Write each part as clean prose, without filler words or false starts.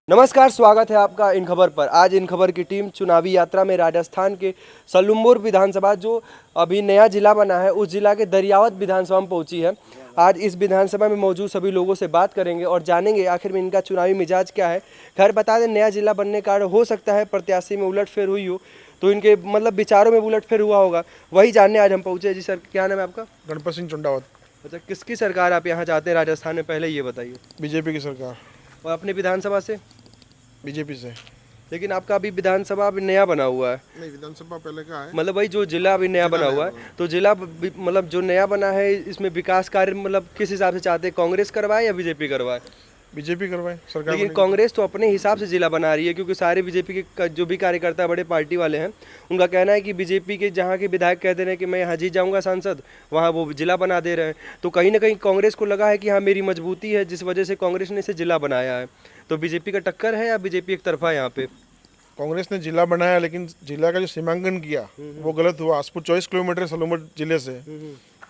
नमस्कार, स्वागत है आपका इन खबर पर। आज इन खबर की टीम चुनावी यात्रा में राजस्थान के सलुम्बुर विधानसभा जो अभी नया जिला बना है उस जिला के दरियावत विधानसभा में पहुंची है। आज इस विधानसभा में मौजूद सभी लोगों से बात करेंगे और जानेंगे आखिर में इनका चुनावी मिजाज क्या है। खैर बता दें, नया जिला बनने का कारण हो सकता है प्रत्याशी में उलटफेर हुई हो, तो इनके मतलब विचारों में उलटफेर हुआ होगा, वही जानने आज हम पहुँचे। जी सर, क्या नाम है आपका? गणपत सिंह चुंडावत। अच्छा, किसकी सरकार आप यहाँ चाहते हैं राजस्थान में, पहले ये बताइए। बीजेपी की सरकार। और अपनी विधानसभा से? बीजेपी से। लेकिन आपका अभी विधानसभा अभी नया बना हुआ है। नहीं, विधानसभा पहले का है। मतलब वही जो जिला अभी नया बना हुआ है, तो जिला मतलब जो नया बना है इसमें विकास कार्य मतलब किस हिसाब से चाहते हैं, कांग्रेस करवाए या बीजेपी करवाए? बीजेपी करवाए सरकार। लेकिन कांग्रेस तो अपने हिसाब से जिला बना रही है, क्योंकि सारे बीजेपी के जो भी कार्यकर्ता बड़े पार्टी वाले हैं उनका कहना है कि बीजेपी के जहाँ के विधायक कहते हैं कि मैं यहाँ जीत जाऊँगा सांसद, वहाँ वो जिला बना दे रहे हैं। तो कहीं ना कहीं कांग्रेस को लगा है कि हाँ मेरी मजबूती है, जिस वजह से कांग्रेस ने इसे जिला बनाया है। तो बीजेपी का टक्कर है या बीजेपी एक तरफा है यहाँ पे? कांग्रेस ने जिला बनाया, लेकिन जिला का जो सीमांकन किया वो गलत हुआ। आसपुर 24 किलोमीटर सलूमर जिले से,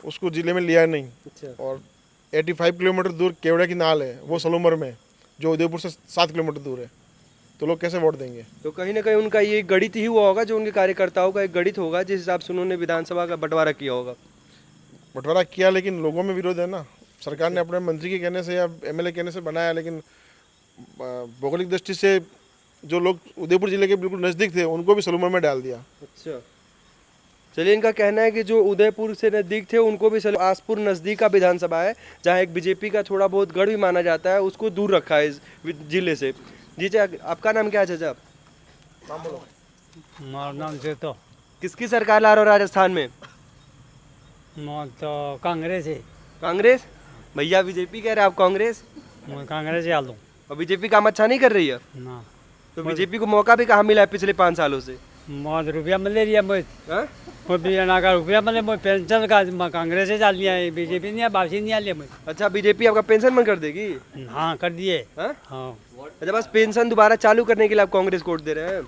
उसको जिले में लिया नहीं। अच्छा। और 85 किलोमीटर दूर केवड़ा की नाल है, वो सलूमर में, जो उदयपुर से 7 किलोमीटर दूर है। तो लोग कैसे वोट देंगे? तो कहीं ना कहीं उनका ये गणित ही हुआ होगा, जो उनके कार्यकर्ताओं का एक गणित होगा जिस हिसाब से उन्होंने विधानसभा का बंटवारा किया होगा। बंटवारा किया, लेकिन लोगों में विरोध है ना। सरकार ने अपने मंत्री के कहने से या एमएलए कहने से बनाया, लेकिन भौगोलिक दृष्टि से जो लोग उदयपुर जिले के बिल्कुल नज़दीक थे उनको भी सलूमर में डाल दिया। अच्छा, चलिए, इनका कहना है कि जो उदयपुर से नज़दीक थे उनको भी आसपुर नज़दीक का विधानसभा है, जहाँ एक बीजेपी का थोड़ा बहुत गढ़ भी माना जाता है, उसको दूर रखा है इस जिले से। जी चाचा, आपका नाम क्या है चाचा? हमारा नाम से तो किसकी सरकार ला रहे हो राजस्थान में? मैं तो कांग्रेस है। कांग्रेस? भैया बीजेपी कह रहे हैं, आप कांग्रेस? मैं कांग्रेस ही आलू और बीजेपी काम अच्छा नहीं कर रही है, ना। तो बीजेपी को मौका भी कहाँ मिला है पिछले 5 सालों से? मैं रुपया मिले रिया मैं हाँ? बिना का रुपया मिले मैं पेंशन का मैं कांग्रेस से डाल दिया है, बीजेपी नहीं वापसी नहीं आ लिया मैं। अच्छा, बीजेपी आपका पेंशन बंद कर देगी? हाँ कर दिए। हाँ? हाँ अच्छा, बस पेंशन दोबारा चालू करने के लिए आप कांग्रेस को वोट दे रहे हैं?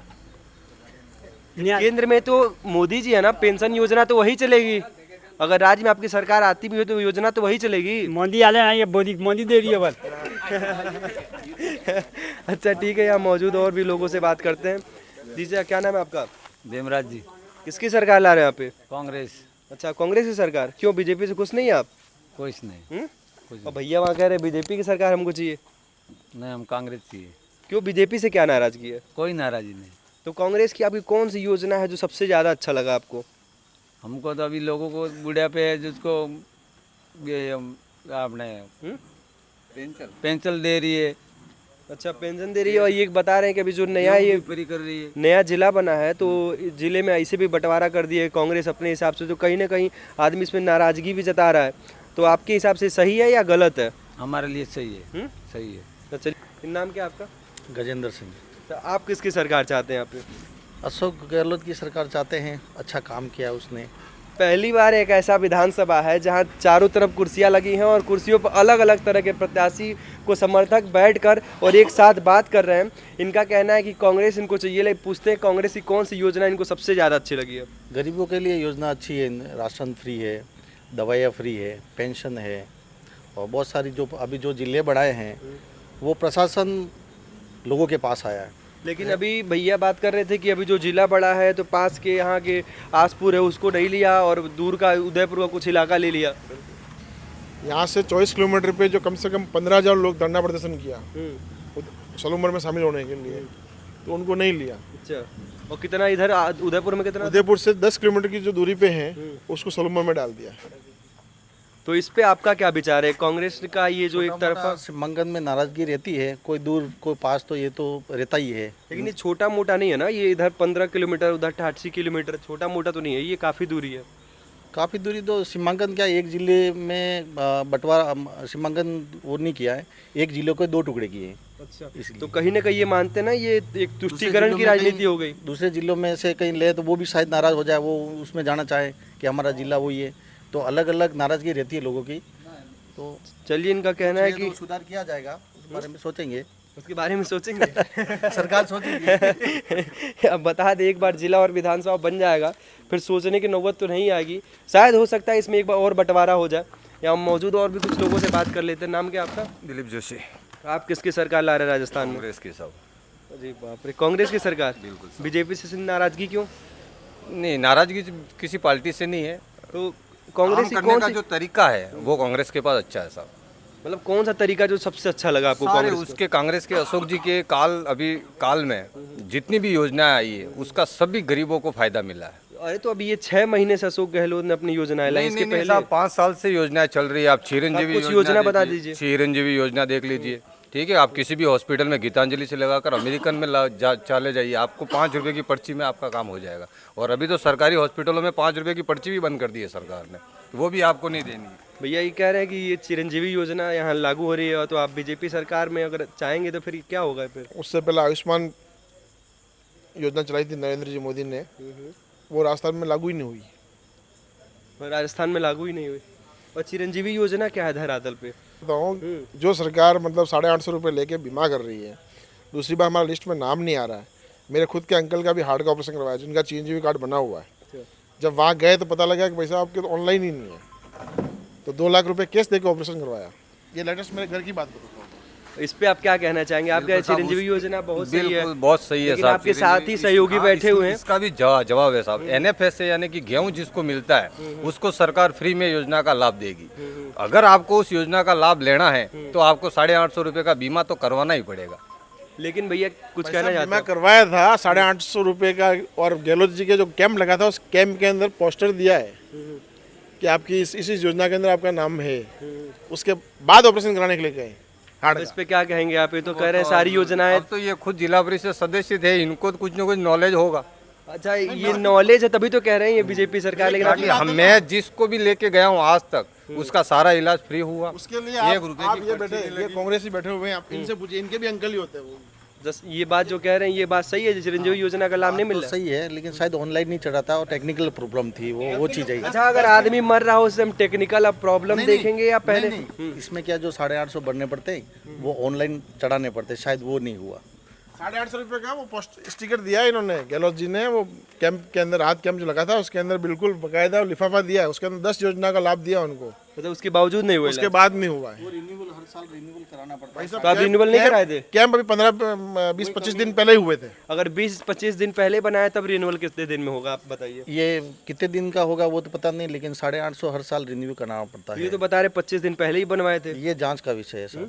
केंद्र में तो मोदी जी है ना, पेंशन योजना तो वही चलेगी। अगर राज्य में आपकी सरकार आती भी हो तो योजना तो वही चलेगी। मोदी आले ना, ये मोदी दे रही है बस। अच्छा ठीक है, यहाँ मौजूद और भी लोगों से बात करते हैं। जी सर, क्या नाम है आपका? देमराज जी। किसकी सरकार ला रहे हैं यहाँ पे? कांग्रेस। अच्छा, कांग्रेस की सरकार। क्यों, बीजेपी से खुश नहीं है आप? कुछ नहीं। और भैया वहाँ कह रहे हैं बीजेपी की सरकार हमको चाहिए। नहीं, हम कांग्रेस चाहिए। क्यों, बीजेपी से क्या नाराजगी है? कोई नाराजी नहीं। तो कांग्रेस की आपकी कौन सी योजना है जो सबसे ज़्यादा अच्छा लगा आपको? हमको तो अभी लोगों को बुढ़ापे है जिसको ये आपने पेंशन दे रही है। अच्छा, पेंशन दे रही है। और ये बता रहे हैं कि अभी जो नया ये पूरी कर रही है। नया जिला बना है तो जिले में ऐसे भी बंटवारा कर दिए कांग्रेस अपने हिसाब से, तो कहीं ना कहीं आदमी इसमें नाराजगी भी जता रहा है। तो आपके हिसाब से सही है या गलत है? हमारे लिए सही है। सही है। तो चलिए, नाम क्या आपका? गजेंद्र सिंह। तो आप किसकी सरकार चाहते हैं यहाँ पे? अशोक गहलोत की सरकार चाहते हैं, अच्छा काम किया उसने। पहली बार एक ऐसा विधानसभा है जहाँ चारों तरफ कुर्सियाँ लगी हैं और कुर्सियों पर अलग अलग तरह के प्रत्याशी को समर्थक बैठकर और एक साथ बात कर रहे हैं। इनका कहना है कि कांग्रेस इनको चाहिए, लेकिन पूछते हैं कांग्रेस की कौन सी योजना इनको सबसे ज़्यादा अच्छी लगी है। गरीबों के लिए योजना अच्छी है, राशन फ्री है, दवाइयाँ फ्री है, पेंशन है, और बहुत सारी जो अभी जो जिले बढ़ाए हैं वो प्रशासन लोगों के पास आया है। लेकिन अभी भैया बात कर रहे थे कि अभी जो जिला बड़ा है तो पास के यहाँ के आसपुर है उसको नहीं लिया और दूर का उदयपुर का कुछ इलाका ले लिया। यहाँ से 24 किलोमीटर पे जो कम से कम 15,000 लोग धरना प्रदर्शन किया सलूमर में शामिल होने के लिए, तो उनको नहीं लिया। अच्छा, और कितना इधर उदयपुर में कितना? उदयपुर से 10 किलोमीटर की जो दूरी पे है उसको सलूमर में डाल दिया। तो इस पे आपका क्या विचार है? कांग्रेस का ये जो एक तरफा सीमांकन में नाराजगी रहती है, कोई दूर कोई पास, तो ये तो रहता ही है। लेकिन ये छोटा मोटा नहीं है ना, ये इधर 15 किलोमीटर उधर 88 किलोमीटर, छोटा मोटा तो नहीं है, ये काफ़ी दूरी है। काफ़ी दूरी तो सीमांकन क्या, एक जिले में बंटवारा सीमांकन वो नहीं किया है, एक जिले को 2 टुकड़े किए हैं। अच्छा, तो कहीं ना कहीं ये मानते ना ये एक तुष्टीकरण की राजनीति हो गई। दूसरे जिलों में से कहीं ले तो वो भी शायद नाराज़ हो जाए, वो उसमें जाना चाहे कि हमारा जिला वही है, तो अलग अलग नाराजगी रहती है लोगों की। तो चलिए, इनका कहना है कि सुधार किया जाएगा, उस बारे में सोचेंगे। उसके बारे में सोचेंगे। सरकार सोचेगी। अब बता दे, एक बार जिला और विधानसभा बन जाएगा फिर सोचने की नौबत तो नहीं आएगी। शायद हो सकता है इसमें एक बार और बंटवारा हो जाए। यहाँ मौजूद और भी कुछ लोगों से बात कर लेते हैं। नाम क्या आपका? दिलीप जोशी। आप किसकी सरकार ला रहे हैं राजस्थान में? कांग्रेस के सब। अरे बाप रे, कांग्रेस की सरकार। बीजेपी से नाराजगी क्यों? नहीं, नाराजगी किसी पार्टी से नहीं है। तो कांग्रेस काम की करने कौन का सी जो तरीका है वो कांग्रेस के पास अच्छा है साहब। मतलब कौन सा तरीका जो सबसे अच्छा लगा आपको सारे कांग्रेस उसके कांग्रेस के अशोक जी के काल में जितनी भी योजनाएं आई है उसका सभी गरीबों को फायदा मिला है। को? अरे तो अभी ये 6 महीने से अशोक गहलोत ने अपनी योजनाएं लाई, इसके पहले साहब 5 साल से योजनाएं चल रही है। आप चिरंजीवी आप कुछ योजना बता देखिए, दीजिए। चिरंजीवी योजना देख लीजिए, ठीक है। आप किसी भी हॉस्पिटल में गीतांजलि से लगाकर अमेरिकन में चले जाइए, आपको 5 रुपए की पर्ची में आपका काम हो जाएगा। और अभी तो सरकारी हॉस्पिटलों में 5 रुपए की पर्ची भी बंद कर दी है सरकार ने, वो भी आपको नहीं देनी है। भैया ये कह रहे हैं कि ये चिरंजीवी योजना यहाँ लागू हो रही है, तो आप बीजेपी सरकार में अगर चाहेंगे तो फिर क्या होगा फिर? उससे पहले आयुष्मान योजना चलाई थी नरेंद्र जी मोदी ने, वो राजस्थान में लागू ही नहीं हुई। और राजस्थान में लागू ही नहीं हुई। और चिरंजीवी योजना क्या है धरातल पे? बताऊँ, जो सरकार मतलब 850 रुपये लेके बीमा कर रही है, दूसरी बार हमारा लिस्ट में नाम नहीं आ रहा है। मेरे खुद के अंकल का भी हार्ट का ऑपरेशन करवाया जिनका चिरंजीवी कार्ड बना हुआ है। जब वहाँ गए तो पता लगा कि पैसा आपके तो ऑनलाइन ही नहीं है, तो 2 लाख रुपए केस देके ऑपरेशन करवाया। ये लेटेस्ट मेरे घर की बात बताता हूँ। इस पे आप क्या कहना चाहेंगे? आप क्या चिरंजीवी योजना बहुत सही है, बिल्कुल बहुत सही है लेकिन साहब। आपके साथ ही सहयोगी बैठे हुए हैं। इसका भी जवाब है साहब। NFS से यानी कि गेहूं जिसको मिलता है उसको सरकार फ्री में योजना का लाभ देगी। अगर आपको उस योजना का लाभ लेना है तो आपको 850 रुपये का बीमा तो करवाना ही पड़ेगा। लेकिन भैया कुछ कहना पैसा चाहते बीमा हैं? करवाया था 850 रुपये का, और गहलोत जी के जो कैंप लगा था उस कैंप के अंदर पोस्टर दिया है कि आपकी इस योजना के अंदर आपका नाम है। उसके बाद ऑपरेशन कराने के लिए गए हार्ट इस पे क्या कहेंगे आप? ये तो कह रहे हैं सारी योजनाएं। अब तो ये खुद जिला परिषद सदस्य थे, इनको तो कुछ ना कुछ नॉलेज होगा। अच्छा, ये नॉलेज है तभी तो कह रहे हैं ये बीजेपी सरकार, लेकिन ताकि मैं जिसको भी लेके गया हूँ आज तक उसका सारा इलाज फ्री हुआ। उसके लिए 1 आप रुपए ये बैठे, ये कांग्रेस ही बैठे हुए हैं, आप इनसे पूछिए, इनके भी अंकल ही होते हैं वो। ये बात जो कह रहे हैं ये बात सही है, चिरंजीवी योजना का लाभ नहीं मिल तो रहा है? सही है, लेकिन शायद ऑनलाइन नहीं चढ़ा था और टेक्निकल प्रॉब्लम थी, वो चीज़ है। अच्छा, अगर आदमी मर रहा हो उससे हम टेक्निकल अब प्रॉब्लम देखेंगे या पहले? नहीं, इसमें क्या जो 850 भरने पड़ते वो ऑनलाइन चढ़ाने पड़ते, शायद वो नहीं हुआ। 850 रुपये का वो पोस्ट स्टिकर दिया है इन्होंने, गहलोत जी ने। वो कैंप के अंदर रात कैंप जो लगा था उसके अंदर बिल्कुल बकायदा लिफाफा दिया है, उसके अंदर 10 योजना का लाभ दिया उनको। मतलब उसके बावजूद नहीं हुआ उसके बाद में हुआ है। रिन्यूअल हर साल रिन्यूअल कराना पड़ता है। तो आप रिन्यूअल नहीं कराए थे? कैंप अभी 20-25 दिन पहले ही हुए थे। अगर 20-25 दिन पहले बनाया तब रिन्यूअल कितने दिन में होगा आप बताइए? ये कितने दिन का होगा वो तो पता नहीं, लेकिन 850 हर साल रिन्यू कराना पड़ता ये है। तो बता रहे 25 दिन पहले ही बनवाए थे। ये जांच का विषय है सर।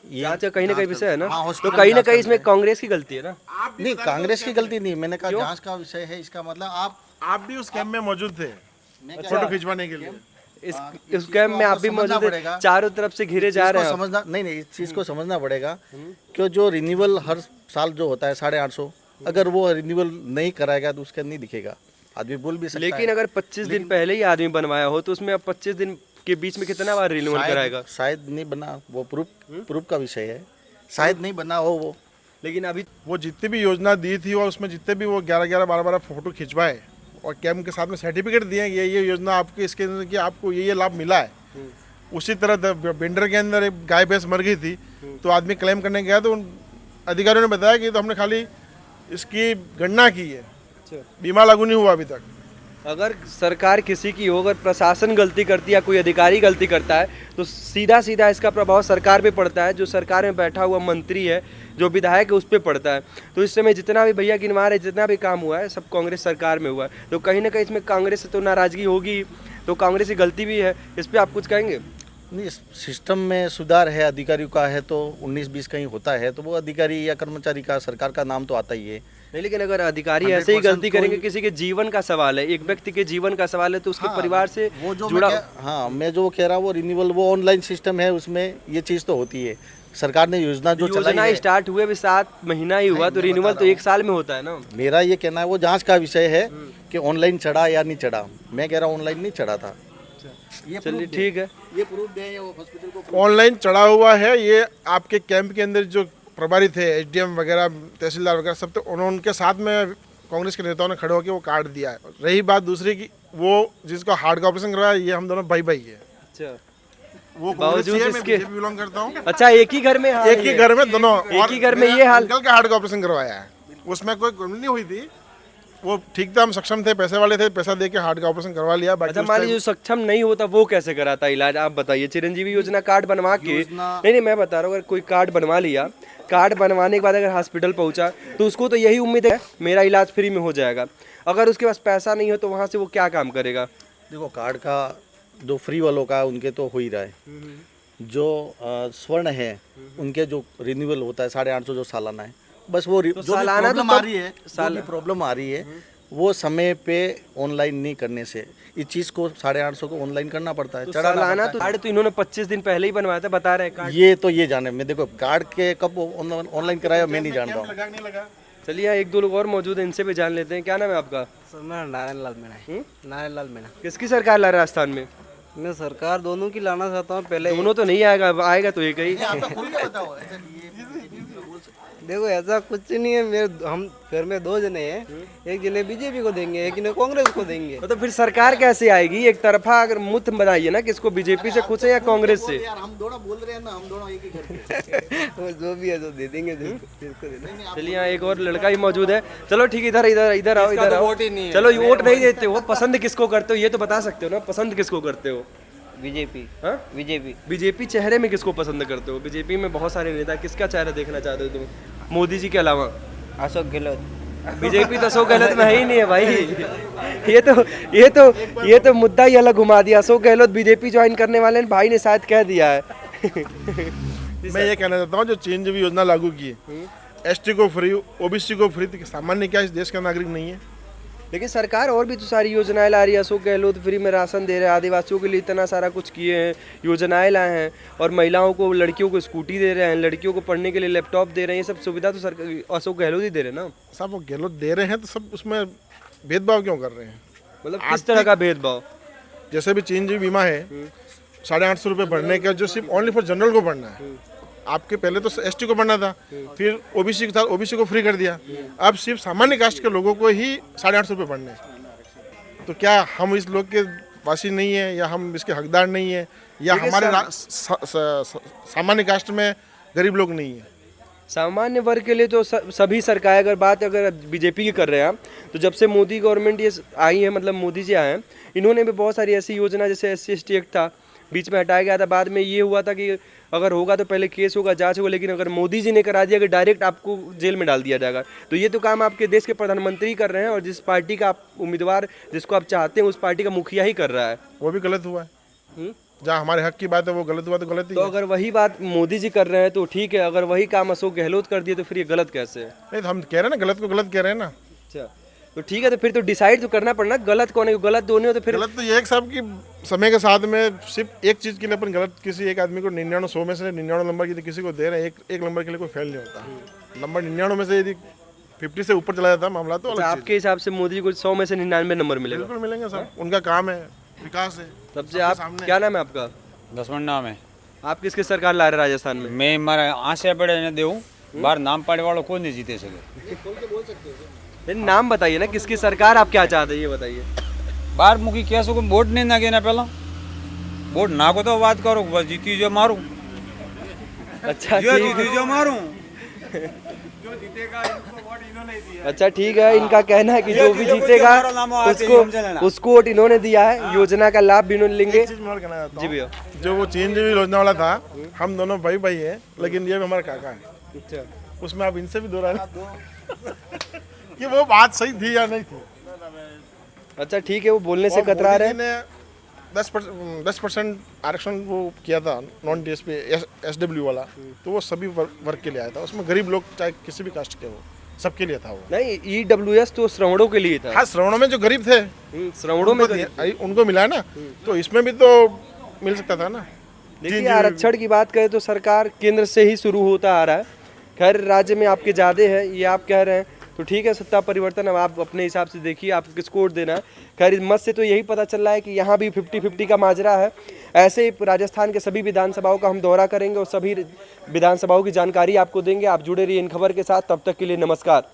ये जांच का कहीं ना कहीं विषय है ना, हाँ, तो हॉस्पिटल कहीं ना जांच कहीं का इसमें कांग्रेस की गलती है ना? नहीं, कांग्रेस की गलती नहीं, मैंने कहा जांच का विषय है। इसका मतलब आप भी उस कैंप में मौजूद थे फोटो खिंचवाने के लिए। इस कैंप में आप भी समझना मौजूद है, पड़ेगा। चारों तरफ से घिरे जा रहे हैं आप। समझना नहीं, इस चीज़ को समझना पड़ेगा कि जो रिन्यूअल हर साल जो होता है 850, अगर वो रिन्यूअल नहीं कराएगा तो उसके नहीं दिखेगा। आदमी बोल भी सकता है। लेकिन अगर 25 दिन पहले ही आदमी बनवाया हो तो उसमें अब 25 दिन के बीच में कितना बार रिन्यूअल कराएगा? शायद नहीं बना, वो प्रूफ का विषय है, शायद नहीं बना हो वो। लेकिन अभी वो जितनी भी योजना दी थी और उसमें जितने भी वो 11-11, 12-12 फोटो खिंचवाए और कैंप के साथ में सर्टिफिकेट दिए, ये योजना आपकी इसके अंदर की आपको ये लाभ मिला है। उसी तरह बेंडर के अंदर एक गाय भैंस मर गई थी, तो आदमी क्लेम करने गया तो उन अधिकारियों ने बताया कि तो हमने खाली इसकी गणना की है, बीमा लागू नहीं हुआ अभी तक। अगर सरकार किसी की हो, अगर प्रशासन गलती करती है या कोई अधिकारी गलती करता है तो सीधा सीधा इसका प्रभाव सरकार पे पड़ता है। जो सरकार में बैठा हुआ मंत्री है, जो विधायक है, उस पर पड़ता है। तो इस समय जितना भी भैया गिनवा रहे, जितना भी काम हुआ है सब कांग्रेस सरकार में हुआ है, तो कहीं ना कहीं इसमें कांग्रेस से तो नाराजगी होगी, तो कांग्रेस की गलती भी है। इस पर आप कुछ कहेंगे? नहीं, सिस्टम में सुधार है, अधिकारियों का है तो 19-20 कहीं होता है तो वो अधिकारी या कर्मचारी का, सरकार का नाम तो आता ही है। नहीं, लेकिन अगर अधिकारी ऐसे ही गलती करेंगे, किसी के जीवन का सवाल है, एक व्यक्ति के जीवन का सवाल है, तो उसके परिवार से वो जो जुड़ा। मैं जो कह रहा हूँ वो रिन्यूअल, वो ऑनलाइन सिस्टम है, उसमें ये चीज़ तो होती है। सरकार ने योजना जो चलाई योजना है, स्टार्ट हुए भी 7 महीना ही हुआ, तो रिन्यूअल तो 1 साल में होता है ना। मेरा ये कहना है वो जांच का विषय है कि ऑनलाइन चढ़ा या नहीं चढ़ा। मैं कह रहा हूँ ऑनलाइन नहीं चढ़ा था। चलिए ठीक है। ये प्रूफ दे, वो हॉस्पिटल को ऑनलाइन चढ़ा हुआ है। ये आपके कैंप के अंदर जो प्रभारी थे, SDM वगैरह, तहसीलदार वगैरह, सब तो उनके साथ में कांग्रेस के नेताओं ने खड़े होकर वो कार्ड दिया है। रही बात दूसरी की, वो जिसको हार्ट का ऑपरेशन करवाया, ये हम दोनों भाई है। अच्छा, वो बावजूद इसके बिलोंग करता हूँ। अच्छा, एक ही घर में हाल एक ही घर में दोनों, एक ही घर में ये हाल। अंकल का हार्ट का ऑपरेशन करवाया है, उसमें कोई नहीं हुई थी। वो ठीक था, हम सक्षम थे, पैसे वाले थे, पैसा दे के हार्ट का ऑपरेशन करवा लिया। बाकी अच्छा उस मान time- लीजिए जो सक्षम नहीं होता वो कैसे कराता इलाज, आप बताइए। चिरंजीवी योजना कार्ड बनवा के, नहीं मैं बता रहा हूँ, अगर कोई कार्ड बनवा लिया, कार्ड बनवाने के बाद अगर हॉस्पिटल पहुंचा तो उसको तो यही उम्मीद है मेरा इलाज फ्री में हो जाएगा। अगर उसके पास पैसा नहीं हो तो वहाँ से वो क्या काम करेगा? देखो कार्ड का जो फ्री वालों का उनके तो हो ही रहा है, जो स्वर्ण है उनके जो रिन्यूअल होता है 850 जो सालाना है, बस वो जो सालाना तो प्रॉब्लम आ तब- रही है, प्रॉब्लम आ रही है वो समय पे ऑनलाइन नहीं करने से इस चीज़ को 850 को ऑनलाइन करना पड़ता है, तो चढ़ाना सालाना पड़ता तो कार्ड तो इन्होंने 25 दिन पहले ही बनवाया था, बता रहे हैं है। कार्ड। ये जाने मैं देखो कार्ड के कब ऑनलाइन कराया मैं नहीं जानता हूँ। लगा नहीं लगा। चलिए यहाँ एक दो लोग और मौजूद हैं, इनसे भी जान लेते हैं। क्या नाम है आपका? सर मेरा नारायण लाल मीणा है। नारायण लाल मीणा। किसकी सरकार ला रहा है राजस्थान में? मैं सरकार दोनों की लाना चाहता हूँ। पहले दोनों तो नहीं आएगा, आएगा तो एक ही। देखो ऐसा कुछ नहीं है, मेरे हम घर में 2 जने हैं, एक जने बीजेपी को देंगे, एक जने कांग्रेस को देंगे। तो फिर सरकार कैसे आएगी? एक तरफा अगर मुत बनाइए ना, किसको बीजेपी से खुश है या कांग्रेस से? यार हम दोनों बोल रहे हैं ना, हम दोनों एक ही करते वो जो भी है जो दे देंगे, जिसको देना। चलिए यहाँ एक और लड़का भी मौजूद है। चलो ठीक है, इधर इधर इधर आओ, इधर आओ। चलो ये वोट नहीं देते हो, पसंद किसको करते हो ये तो बता सकते हो ना, पसंद किसको करते हो? बीजेपी। हाँ बीजेपी। बीजेपी चेहरे में किसको पसंद करते हो? बीजेपी में बहुत सारे नेता, किसका चेहरा देखना चाहते हो तुम मोदी जी के अलावा? अशोक गहलोत। बीजेपी तो अशोक गहलोत में है ही नहीं है भाई। ये तो मुद्दा ही अलग घुमा दिया। अशोक गहलोत बीजेपी ज्वाइन करने वाले हैं, भाई ने शायद कह दिया है। मैं ये कहना चाहता हूँ जो चेंज भी योजना लागू की है, एसटी को फ्री, ओबीसी को फ्री, तो सामान्य क्या इस देश का नागरिक नहीं है? लेकिन सरकार और भी तो सारी योजनाएं ला रही है। अशोक गहलोत फ्री में राशन दे रहे हैं, आदिवासियों के लिए इतना सारा कुछ किए हैं, योजनाएं लाए हैं, और महिलाओं को, लड़कियों को स्कूटी दे रहे हैं, लड़कियों को पढ़ने के लिए लैपटॉप दे रहे हैं। ये सब सुविधा तो सरकार अशोक गहलोत ही दे रहे हैं ना। साहब वो गहलोत दे रहे हैं तो सब उसमें भेदभाव क्यों कर रहे हैं? मतलब किस तरह का भेदभाव? जैसे भी चिरंजीवी बीमा है, 850 रुपये भरने का, जो सिर्फ ओनली फॉर जनरल को भरना है। आपके पहले तो एसटी को भरना था, फिर ओबीसी के साथ ओबीसी को फ्री कर दिया, अब सिर्फ सामान्य कास्ट के लोगों को ही 850 रुपये भरने हैं। तो क्या हम इस लोग के वासी नहीं है, या हम इसके हकदार नहीं है, या हमारे सामान्य कास्ट में गरीब लोग नहीं है? सामान्य वर्ग के लिए तो सभी सरकार, अगर बीजेपी की कर रहे हैं, तो जब से मोदी गवर्नमेंट ये आई है, मतलब मोदी जी आए हैं, इन्होंने भी बहुत सारी ऐसी योजना, जैसे SC/ST एक्ट था, बीच में हटाया गया था, बाद में ये हुआ था कि अगर होगा तो पहले केस होगा, जांच होगा, लेकिन अगर मोदी जी ने करा दिया कि डायरेक्ट आपको जेल में डाल दिया जाएगा, तो ये तो काम आपके देश के प्रधानमंत्री कर रहे हैं, और जिस पार्टी का आप उम्मीदवार, जिसको आप चाहते हैं, उस पार्टी का मुखिया ही कर रहा है। वो भी गलत हुआ है। जहाँ हमारे हक की बात है वो गलत हुआ तो गलत ही तो है। अगर वही बात मोदी जी कर रहे हैं तो ठीक है, अगर वही काम अशोक गहलोत कर दिए तो फिर ये गलत कैसे है? नहीं तो हम कह रहे हैं ना, गलत को गलत कह रहे हैं ना। अच्छा तो ठीक है, तो फिर तो डिसाइड तो करना पड़ना, गलत कौन है? गलत दोनों हो तो फिर गलत तो ये है कि साहब कि समय के साथ में सिर्फ एक चीज़ के लिए अपन गलत किसी एक आदमी को 99 100 में से 99 नंबर की किसी को दे रहे हैं, एक नंबर के लिए कोई फेल नहीं होता। नंबर 99 में से यदि 50 से ऊपर चला जाता मामला तो अलग चीज़ आपके हिसाब से मोदी जी को 100 में से 99 नंबर है। मिलेगा? बिल्कुल मिलेंगे साहब, उनका काम है, विकास है। सबसे आप क्या नाम है आपका? दसवन नाम है। आप किसकी सरकार ला रहे हैं राजस्थान में? मैं मारा आशा बड़े ने देऊं बाहर नाम पाड़े वालों को नहीं जीते सके। नाम बताइए ना, किसकी सरकार आप क्या चाहते हैं ये बताइए। बाहर मुखी कैसे को वोट नहीं ना ना पहला वोट ना को तो बात करो, बस जीती जो मारू। अच्छा जो ठीक जीती जो मारू। अच्छा ठीक है, इनका कहना है कि जो भी जीतेगा उसको वोट इन्होंने दिया है, योजना का लाभ भी इन्होंने लेंगे। चीज़ मैं और कहना चाहता जी हूँ, भैया। जो वो चेंज योजना वाला था, हम दोनों भाई भाई है, लेकिन ये भी हमारा काका है। अच्छा उसमें आप इनसे भी दोहरा कि वो बात सही थी या नहीं थी। अच्छा ठीक है, वो बोलने से और कतरा मोदी रहे जी ने 10% आरक्षण वो किया था, नॉन DSP SW वाला, तो वो सभी वर्ग के लिए आया था। उसमें गरीब लोग चाहे किसी भी कास्ट के हो, सबके लिए था वो। नहीं, EWS तो श्रवणों के लिए था। हाँ, श्रवणों में जो गरीब थे श्रवणों में उनको मिला है ना, तो इसमें भी तो मिल सकता था ना। देखिए, आरक्षण की बात करें तो सरकार केंद्र से ही शुरू होता आ रहा है। खैर राज्य में आपके ज़्यादा है, ये आप कह रहे हैं, तो ठीक है, सत्ता परिवर्तन अब आप अपने हिसाब से देखिए आप किसको वोट देना है। खैर इस मत से तो यही पता चल रहा है कि यहाँ भी 50-50 का माजरा है। ऐसे ही राजस्थान के सभी विधानसभाओं का हम दौरा करेंगे और सभी विधानसभाओं की जानकारी आपको देंगे। आप जुड़े रहिए इन खबर के साथ, तब तक के लिए नमस्कार।